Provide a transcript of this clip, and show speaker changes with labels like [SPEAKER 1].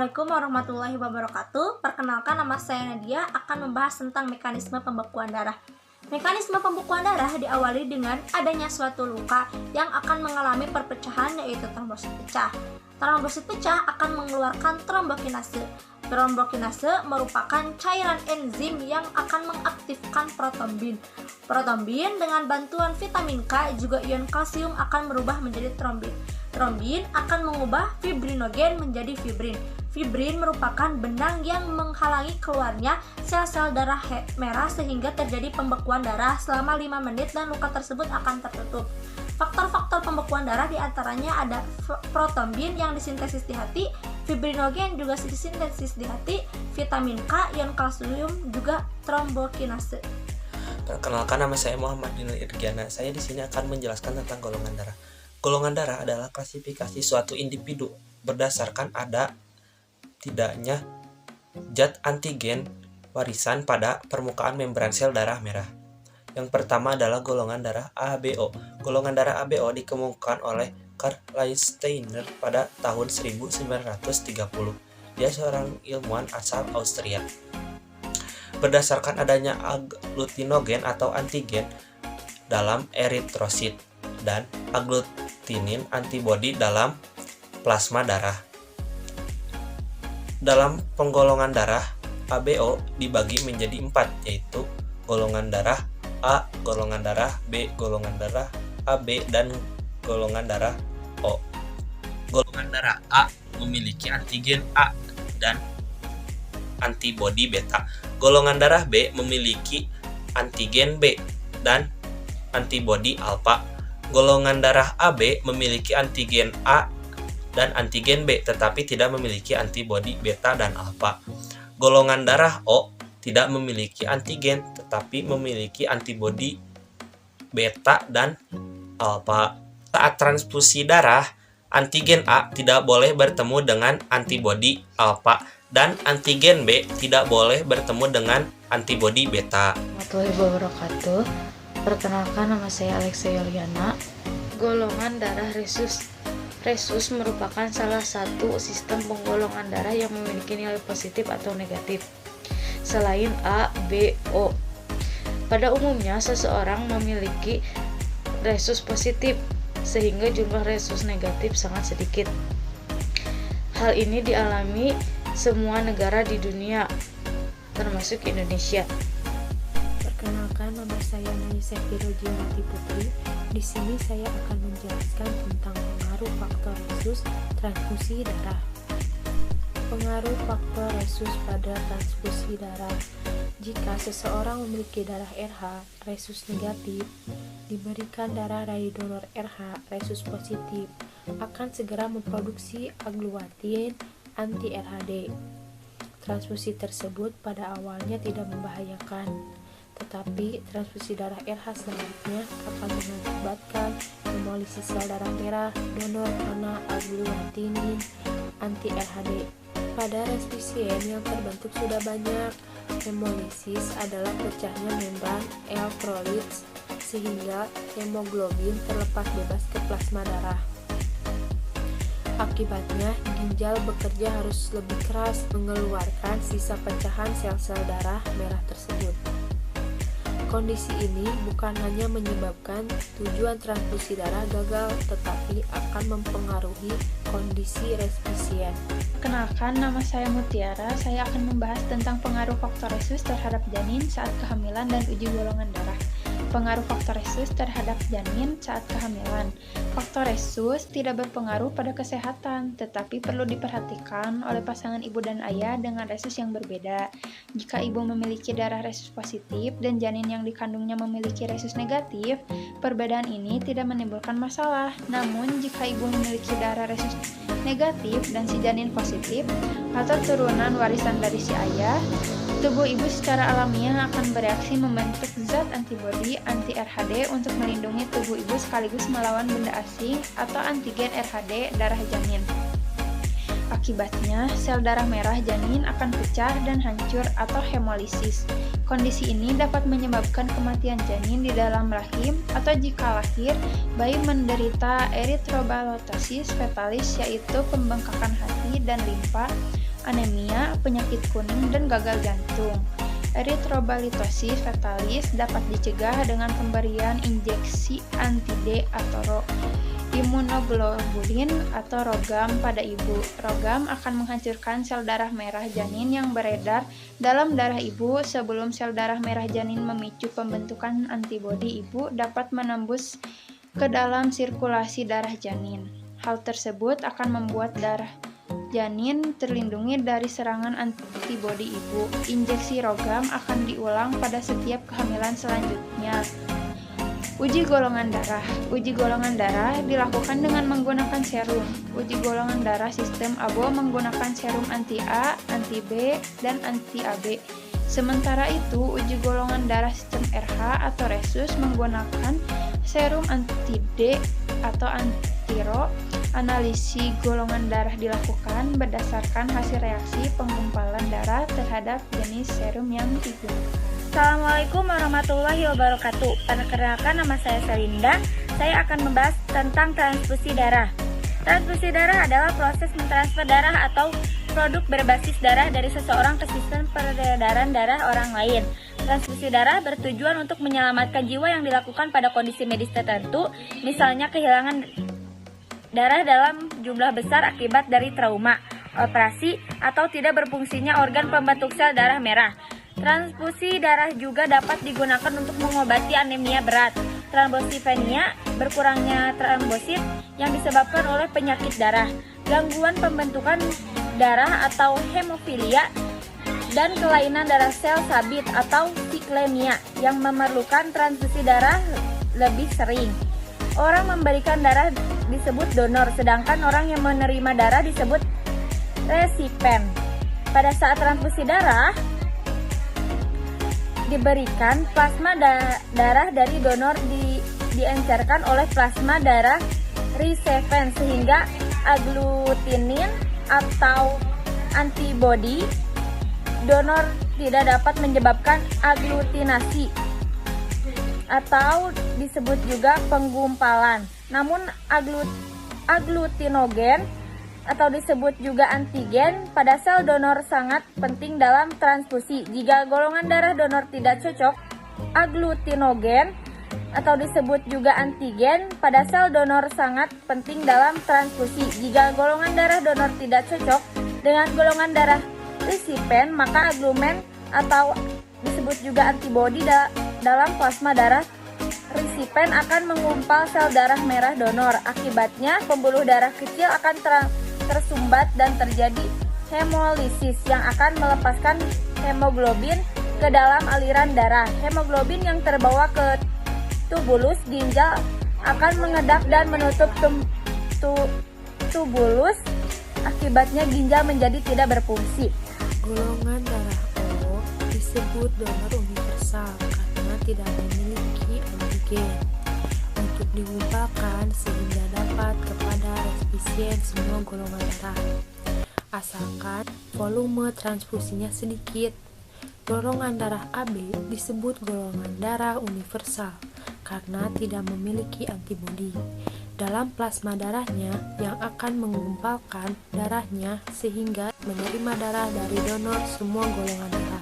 [SPEAKER 1] Assalamualaikum warahmatullahi wabarakatuh. Perkenalkan, nama saya Nadia akan membahas tentang mekanisme pembekuan darah. Mekanisme pembekuan darah diawali dengan adanya suatu luka yang akan mengalami perpecahan, yaitu trombosit pecah. Trombosit pecah akan mengeluarkan trombokinase. Trombokinase merupakan cairan enzim yang akan mengaktifkan protombin. Protombin dengan bantuan vitamin K juga ion kalsium akan berubah menjadi trombin. Trombin akan mengubah fibrinogen menjadi fibrin. Fibrin merupakan benang yang menghalangi keluarnya sel-sel darah merah sehingga terjadi pembekuan darah selama 5 menit dan luka tersebut akan tertutup. Faktor-faktor pembekuan darah diantaranya ada protombin yang disintesis di hati, fibrinogen juga disintesis di hati, vitamin K, ion kalsium, juga trombokinase.
[SPEAKER 2] Perkenalkan, nama saya Muhammad Dinul Irgiana. Saya di sini akan menjelaskan tentang golongan darah. Golongan darah adalah klasifikasi suatu individu berdasarkan ada tidaknya zat antigen warisan pada permukaan membran sel darah merah. Yang pertama adalah golongan darah ABO. Golongan darah ABO dikemukakan oleh Karl Landsteiner pada tahun 1930. Dia seorang ilmuwan asal Austria. Berdasarkan adanya agglutinogen atau antigen dalam eritrosit dan agglutinin antibodi dalam plasma darah. Dalam penggolongan darah, ABO dibagi menjadi 4, yaitu golongan darah A, golongan darah B, golongan darah AB, dan golongan darah O. Golongan darah A memiliki antigen A dan antibodi beta. Golongan darah B memiliki antigen B dan antibodi alfa. Golongan darah AB memiliki antigen A dan antigen B tetapi tidak memiliki antibodi beta dan alfa. Golongan darah O tidak memiliki antigen tetapi memiliki antibodi beta dan alfa. Saat transfusi darah, antigen A tidak boleh bertemu dengan antibodi alfa dan antigen B tidak boleh bertemu dengan antibodi beta.
[SPEAKER 3] Warahmatullahi wabarakatuh. Perkenalkan, nama saya Alexia Yuliana. Golongan darah resus. Resus merupakan salah satu sistem penggolongan darah yang memiliki nilai positif atau negatif selain A, B, O. Pada umumnya seseorang memiliki resus positif sehingga jumlah resus negatif sangat sedikit. Hal ini dialami semua negara di dunia, termasuk Indonesia.
[SPEAKER 4] Perkenalkan, nama saya Naisa Firojiwati Putri. Di sini saya akan menjelaskan tentang pengaruh faktor resus transfusi darah. Pengaruh faktor resus pada transfusi darah. Jika seseorang memiliki darah RH resus negatif, diberikan darah dari donor RH resus positif, akan segera memproduksi agglutinin anti-RHD. Transfusi tersebut pada awalnya tidak membahayakan, tetapi transfusi darah RH selanjutnya akan mengakibatkan hemolisis sel darah merah donor karena agglutinin anti-RHD. Pada respisien yang terbentuk sudah banyak, hemolisis adalah pecahnya membran elektrolit sehingga hemoglobin terlepas bebas ke plasma darah. Akibatnya, ginjal bekerja harus lebih keras mengeluarkan sisa pecahan sel-sel darah merah tersebut. Kondisi ini bukan hanya menyebabkan tujuan transfusi darah gagal, tetapi akan mempengaruhi kondisi respisien.
[SPEAKER 5] Kenalkan, nama saya Mutiara. Saya akan membahas tentang pengaruh faktor resus terhadap janin saat kehamilan dan uji golongan darah. Pengaruh faktor resus terhadap janin saat kehamilan. Faktor resus tidak berpengaruh pada kesehatan, tetapi perlu diperhatikan oleh pasangan ibu dan ayah dengan resus yang berbeda. Jika ibu memiliki darah resus positif dan janin yang dikandungnya memiliki resus negatif, perbedaan ini tidak menimbulkan masalah. Namun, jika ibu memiliki darah resus negatif dan si janin positif atau turunan warisan dari si ayah, tubuh ibu secara alamiah akan bereaksi membentuk zat antibodi anti-RHD untuk melindungi tubuh ibu sekaligus melawan benda asing atau antigen RHD darah janin. Akibatnya, sel darah merah janin akan pecah dan hancur atau hemolisis. Kondisi ini dapat menyebabkan kematian janin di dalam rahim atau jika lahir, bayi menderita eritrobalosis fetalis, yaitu pembengkakan hati dan limpa anemia, penyakit kuning, dan gagal jantung. Eritrobalitosis fetalis dapat dicegah dengan pemberian injeksi anti-D atau imunoglobulin atau rogam pada ibu. Rogam akan menghancurkan sel darah merah janin yang beredar dalam darah ibu sebelum sel darah merah janin memicu pembentukan antibodi ibu dapat menembus ke dalam sirkulasi darah janin. Hal tersebut akan membuat darah janin terlindungi dari serangan antibodi ibu. Injeksi rogam akan diulang pada setiap kehamilan selanjutnya. Uji golongan darah. Uji golongan darah dilakukan dengan menggunakan serum. Uji golongan darah sistem ABO menggunakan serum anti-A, anti-B, dan anti-AB. Sementara itu, uji golongan darah sistem RH atau Rhesus menggunakan serum anti-D atau anti-Ro. Analisis golongan darah dilakukan berdasarkan hasil reaksi penggumpalan darah terhadap jenis serum yang digunakan.
[SPEAKER 1] Assalamualaikum warahmatullahi wabarakatuh. Perkenalkan, nama saya Selinda. Saya akan membahas tentang transfusi darah. Transfusi darah adalah proses mentransfer darah atau produk berbasis darah dari seseorang ke sistem peredaran darah orang lain. Transfusi darah bertujuan untuk menyelamatkan jiwa yang dilakukan pada kondisi medis tertentu, misalnya kehilangan darah dalam jumlah besar akibat dari trauma, operasi, atau tidak berfungsinya organ pembentuk sel darah merah. Transfusi darah juga dapat digunakan untuk mengobati anemia berat, trombositopenia, berkurangnya trombosit yang disebabkan oleh penyakit darah, gangguan pembentukan darah atau hemofilia, dan kelainan darah sel sabit atau siklemia yang memerlukan transfusi darah lebih sering. Orang memberikan darah disebut donor, sedangkan orang yang menerima darah disebut resipien. Pada saat transfusi darah diberikan, plasma darah dari donor diencerkan oleh plasma darah resipien sehingga aglutinin atau antibodi donor tidak dapat menyebabkan aglutinasi atau disebut juga penggumpalan. Namun aglutinogen atau disebut juga antigen pada sel donor sangat penting dalam transfusi. Jika golongan darah donor tidak cocok, aglutinogen atau disebut juga antigen pada sel donor sangat penting dalam transfusi. Jika golongan darah donor tidak cocok dengan golongan darah resipien, maka aglumen atau disebut juga antibodi dalam plasma darah resipien akan mengumpal sel darah merah donor. Akibatnya, pembuluh darah kecil akan tersumbat dan terjadi hemolisis yang akan melepaskan hemoglobin ke dalam aliran darah. Hemoglobin yang terbawa ke tubulus ginjal akan mengendap dan menutup tubulus. Akibatnya ginjal menjadi tidak berfungsi.
[SPEAKER 4] Golongan darah O disebut donor universal karena tidak memiliki antigen untuk digumpakan sehingga dapat kepada resipien semua golongan darah, asalkan volume transfusinya sedikit. Golongan darah AB disebut golongan darah universal karena tidak memiliki antibodi dalam plasma darahnya yang akan menggumpalkan darahnya sehingga menerima darah dari donor semua golongan darah.